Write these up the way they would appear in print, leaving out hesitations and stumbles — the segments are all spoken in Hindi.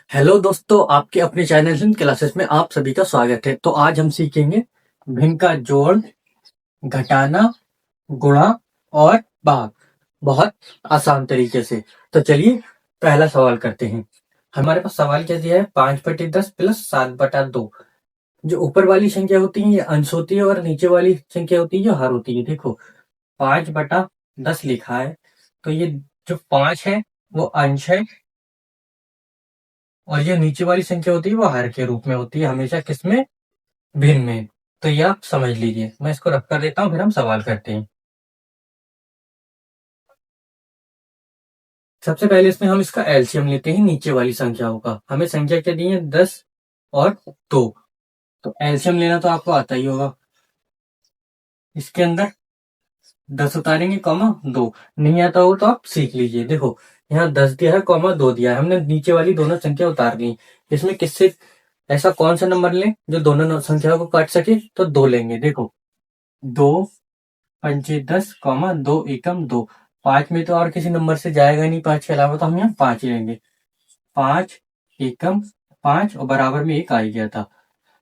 हेलो दोस्तों, आपके अपने चैनल हिंद क्लासेस में आप सभी का स्वागत है। तो आज हम सीखेंगे भिन्न का जोड़, घटाना, गुणा और भाग बहुत आसान तरीके से। तो चलिए पहला सवाल करते हैं। हमारे पास सवाल क्या दिया है, 5/10 प्लस 7/2। जो ऊपर वाली संख्या होती है ये अंश होती है और नीचे वाली संख्या होती है जो हर होती है। देखो 5/10 लिखा है, तो ये जो 5 है वो अंश है और ये नीचे वाली संख्या होती है वो हर के रूप में होती है, हमेशा किसमें, भिन्न में। तो ये आप समझ लीजिए। मैं इसको रख कर देता हूँ, फिर हम सवाल करते हैं। सबसे पहले इसमें हम इसका एलसीएम लेते हैं नीचे वाली संख्याओं का। हमें संख्या क्या दी है, 10 और 2। तो एलसीएम लेना तो आपको आता ही होगा। इसके अंदर 10 उतारेंगे, कॉमा 2। नहीं आता हो तो आप सीख लीजिए। देखो यहाँ 10 दिया है, कॉमा 2 दिया है, हमने नीचे वाली दोनों संख्या उतार दी। इसमें किससे, ऐसा कौन सा नंबर लें जो दोनों संख्याओं को काट सके, तो 2 लेंगे। देखो 2×5 = 10, 2×1 = 2। 5 में तो और किसी नंबर से जाएगा नहीं 5 के अलावा, तो हम यहाँ 5 ही लेंगे। 5×1 = 5 और बराबर में 1 आ ही गया था।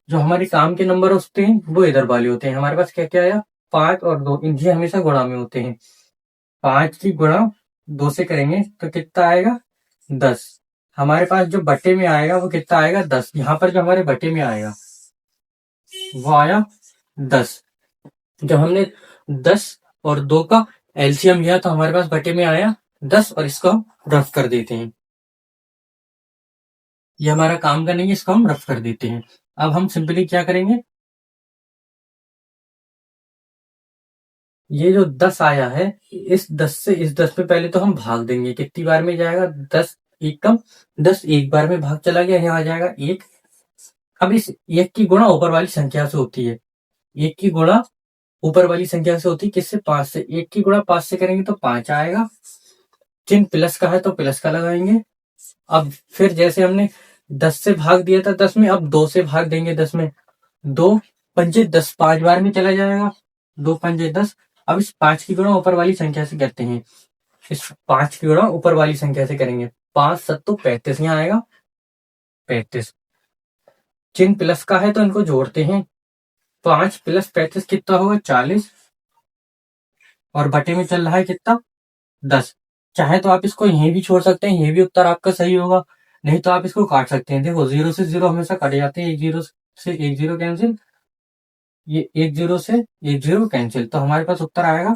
जो हमारे काम के नंबर होते हैं वो इधर वाले होते हैं। हमारे पास क्या क्या आया, 5 और 2, इनसे हमेशा गुणा में होते हैं। 5 की गुणा 2 से करेंगे तो कितना आएगा, 10। हमारे पास जो बटे में आएगा वो कितना आएगा, 10। यहाँ पर जो हमारे बटे में आएगा वो आया 10। जब हमने 10 और 2 का एलसीएम लिया तो हमारे पास बटे में आया 10 और इसको हम रफ कर देते हैं। ये हमारा काम का नहीं है, इसको हम रफ कर देते हैं। अब हम सिंपली क्या करेंगे, ये जो 10 आया है, इस 10 से इस 10 में पहले तो हम भाग देंगे। कितनी बार में जाएगा, 10 एक बार में भाग चला गया, यहाँ आ जाएगा 1। अब इस 1 की गुणा ऊपर वाली संख्या से होती है। 1 की गुणा ऊपर वाली संख्या से होती है किससे, 5 से। 1 की गुणा 5 से करेंगे तो 5 आएगा। चिन्ह प्लस का है तो प्लस का लगाएंगे। अब फिर जैसे हमने 10 से भाग दिया था 10 में, अब 2 से भाग देंगे 10 में। 2×5 = 10, 5 बार में चला जाएगा। 2×5 = 10। अब इस 5 की गुणा ऊपर वाली संख्या से करते हैं। इस 5 की गुणा ऊपर वाली संख्या से करेंगे। 5×7 = 35, यहाँ आएगा 35। चिन्ह प्लस का है तो इनको जोड़ते हैं। 5 + 35 कितना होगा, 40। और बटे में चल रहा है कितना, 10। चाहे तो आप इसको यहीं भी छोड़ सकते हैं, ये भी उत्तर आपका सही होगा। नहीं तो आप इसको काट सकते हैं। देखो 0 से 0 हमेशा कट जाते हैं, 1 0 से 1 0 कैंसिल, ये 1 0 से 1 0 कैंसिल। तो हमारे पास उत्तर आएगा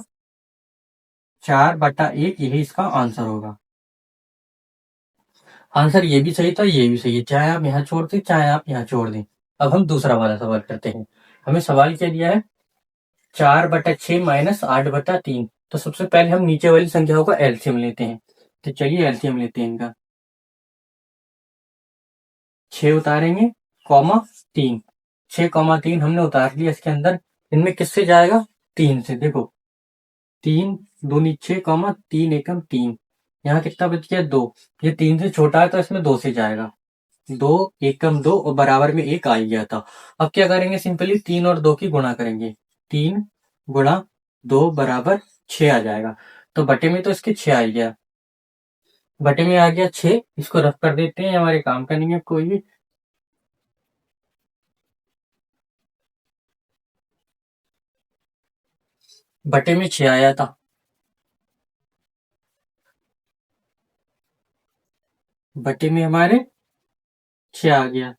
4/1। यही इसका आंसर होगा। आंसर ये भी सही था, ये भी सही है। चाहे आप यहाँ छोड़ दें, चाहे आप यहाँ छोड़ दें। अब हम दूसरा वाला सवाल करते हैं। हमें सवाल क्या दिया है, 4/6 - 8/3। तो सबसे पहले हम नीचे वाली संख्याओं का एलसीएम लेते हैं। तो चलिए एलसीएम लेते हैं इनका। 6 उतारेंगे, कॉमा 3। 6,3 हमने उतार लिया इसके अंदर। इनमें किससे जाएगा, 3 से। देखो 3×2 = 6, 3×1 = 3। यहाँ कितना बच गया, 2। ये 3 से छोटा है तो इसमें 2 से जाएगा। 2×1 = 2 और बराबर में 1 आ ही गया था। अब क्या करेंगे, सिंपली 3 और 2 की गुणा करेंगे। 3×2 = 6 आ जाएगा। तो बटे में तो इसके 6 आ ही गया। बटे में आ गया 6, इसको रफ कर देते हैं, हमारे काम का नहीं है कोई भी। बटे में 6 आया था। बटे में हमारे 6 आ गया।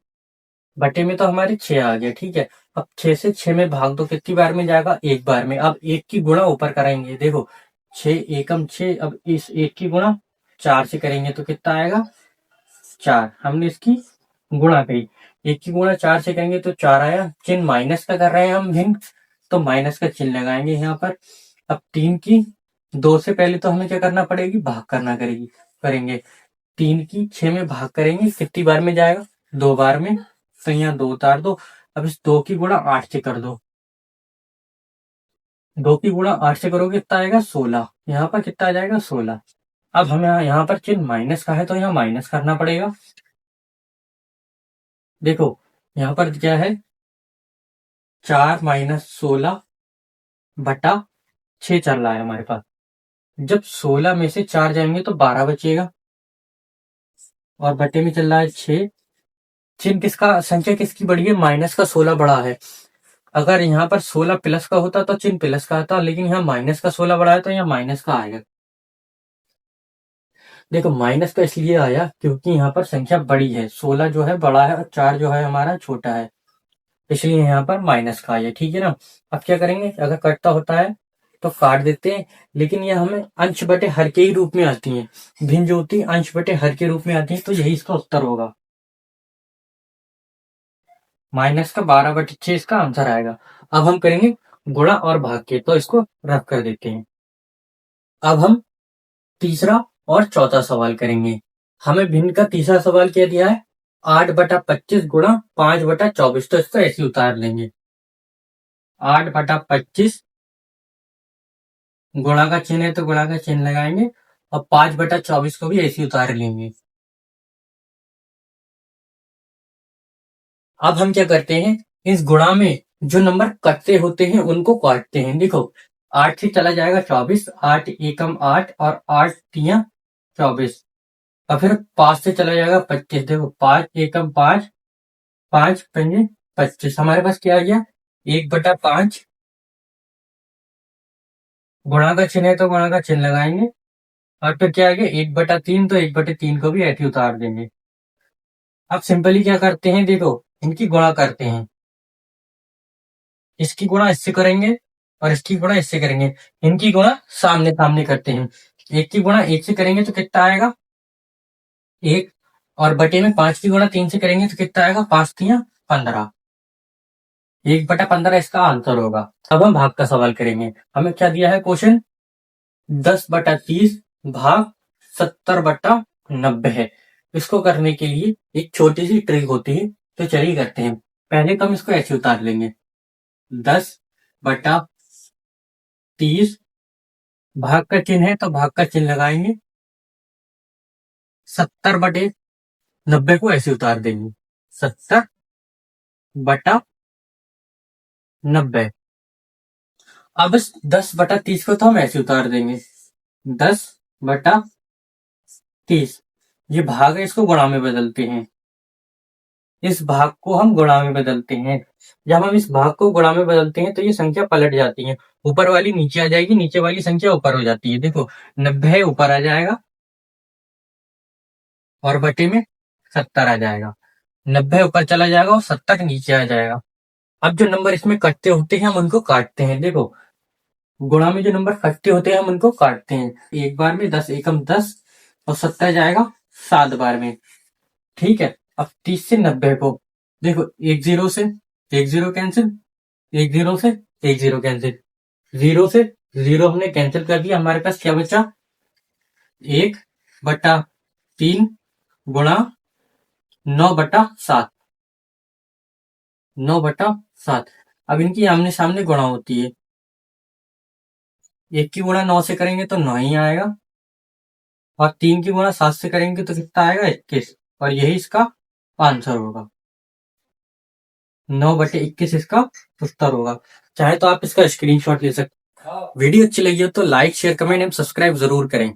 बटे में तो हमारे 6 आ गया, ठीक है। अब 6 से 6 में भाग दो, कितनी बार में जाएगा, एक बार में। अब 1 की गुणा ऊपर कराएंगे। देखो 6×1 = 6। अब इस 1 की गुणा 4 से करेंगे तो कितना आएगा, 4। हमने इसकी गुणा करी। 1 की गुणा 4 से करेंगे तो 4 आया। चिन्ह माइनस का कर रहे हैं हम भिन्न, तो माइनस का चिन्ह लगाएंगे यहाँ पर। अब 3 की 2 से पहले तो हमें क्या करना पड़ेगी, भाग करना करेंगे। 3 की 6 में भाग करेंगे, कितनी बार में जाएगा, 2 बार में। तो यहाँ 2 उतार दो। अब इस 2 की गुणा 8 से कर दो। 2 की गुणा 8 से करोगे कितना आएगा, 16। यहाँ पर कितना आ जाएगा, 16। अब हमें यहाँ पर चिन्ह माइनस का है तो यहाँ माइनस करना पड़ेगा। देखो यहाँ पर क्या है, 4 - 16/6 चल रहा है हमारे पास। जब 16 में से 4 जाएंगे तो 12 बचेगा। और बटे में चल रहा है 6। चिन्ह किसका, संख्या किसकी बड़ी है, माइनस का 16 बड़ा है। अगर यहाँ पर 16 प्लस का होता तो चिन्ह प्लस का आता, लेकिन यहाँ माइनस का 16 बड़ा है तो यहाँ माइनस का आएगा। देखो माइनस का इसलिए आया क्योंकि यहाँ पर संख्या बड़ी है, 16 जो है बड़ा है और 4 जो है हमारा छोटा है, इसलिए यहाँ पर माइनस का आया। ठीक है ना। अब क्या करेंगे, अगर कटता होता है तो काट देते हैं, लेकिन ये हमें अंश बटे हर के ही रूप में आती है। भिन्न जो होती है अंश बटे हर के रूप में आती है, तो यही इसका उत्तर होगा। माइनस का 12/6 इसका आंसर आएगा। अब हम करेंगे गुणा और भाग के, तो इसको रख कर देते हैं। अब हम तीसरा और चौथा सवाल करेंगे। हमें भिन्न का तीसरा सवाल क्या दिया है, 8/25 गुणा 5/24, तो इसको ऐसे उतार लेंगे। 8/25 गुणा का चिन्ह है तो गुणा का चिन्ह लगाएंगे, और 5/24 को भी ऐसे उतार लेंगे। अब हम क्या करते हैं, इस गुणा में जो नंबर कटते होते हैं उनको काटते हैं। देखो 8 से चला जाएगा 24, 8 एकम 8 और 8 तिया 24, और फिर 5 से चला जाएगा 25। देखो 5 एकम 5, 5 पंजे 25, हमारे पास क्या आ गया 1/5। गुणा का चिन्ह है तो गुणा का चिन्ह लगाएंगे, और फिर क्या आ गया 1/3, तो 1/3 को भी ऐसे उतार देंगे। अब सिंपली क्या करते हैं, देखो इनकी गुणा करते हैं, इसकी गुणा इससे करेंगे और इसकी गुणा इससे करेंगे। इनकी गुणा सामने सामने करते हैं, एक की गुणा एक से करेंगे तो कितना आएगा 1, और बटे में 5 की गुणा 3 से करेंगे तो कितना आएगा 5 तिया 15, 1/15 इसका आंसर होगा। अब हम भाग का सवाल करेंगे। हमें क्या दिया है क्वेश्चन, 10/30 भाग 70/90 है। इसको करने के लिए एक छोटी सी ट्रिक होती है, तो चलिए करते हैं। पहले तो हम इसको ऐसे उतार लेंगे, 10/30 भाग का चिन्ह है तो भाग का चिन्ह लगाएंगे, 70/90 को ऐसे उतार देंगे, 70/90। अब इस 10/30 को तो हम ऐसे उतार देंगे, 10/30। ये भाग है, इसको गुणा में बदलते हैं, इस भाग को हम गुणा में बदलते हैं। जब हम इस भाग को गुणा में बदलते हैं तो ये संख्या पलट जाती है, ऊपर वाली नीचे आ जाएगी, नीचे वाली संख्या ऊपर हो जाती है। देखो 90 ऊपर आ जाएगा और बटे में 70 आ जाएगा, 90 ऊपर चला जाएगा और 70 नीचे आ जाएगा। अब जो नंबर इसमें कटते होते हैं हम उनको काटते हैं। देखो गुणा में जो नंबर कटते होते हैं हम उनको काटते हैं, एक बार में 10 एकम 10 और 70 जाएगा 7 बार में। ठीक है। अब 30 से 90 को देखो, एक जीरो से एक जीरो कैंसिल, एक जीरो से एक जीरो कैंसिल, जीरो से जीरो हमने कैंसिल कर दिया, हमारे पास क्या बचा 1/3 गुणा 9/7, 9/7। अब इनकी आमने सामने गुणा होती है, एक की गुणा 9 से करेंगे तो 9 ही आएगा, और 3 की गुणा 7 से करेंगे तो कितना आएगा 21, और यही इसका आंसर होगा, 9/21 इसका उत्तर होगा। चाहे तो आप इसका स्क्रीनशॉट ले सकते। वीडियो अच्छी लगी हो तो like share comment and subscribe जरूर करें।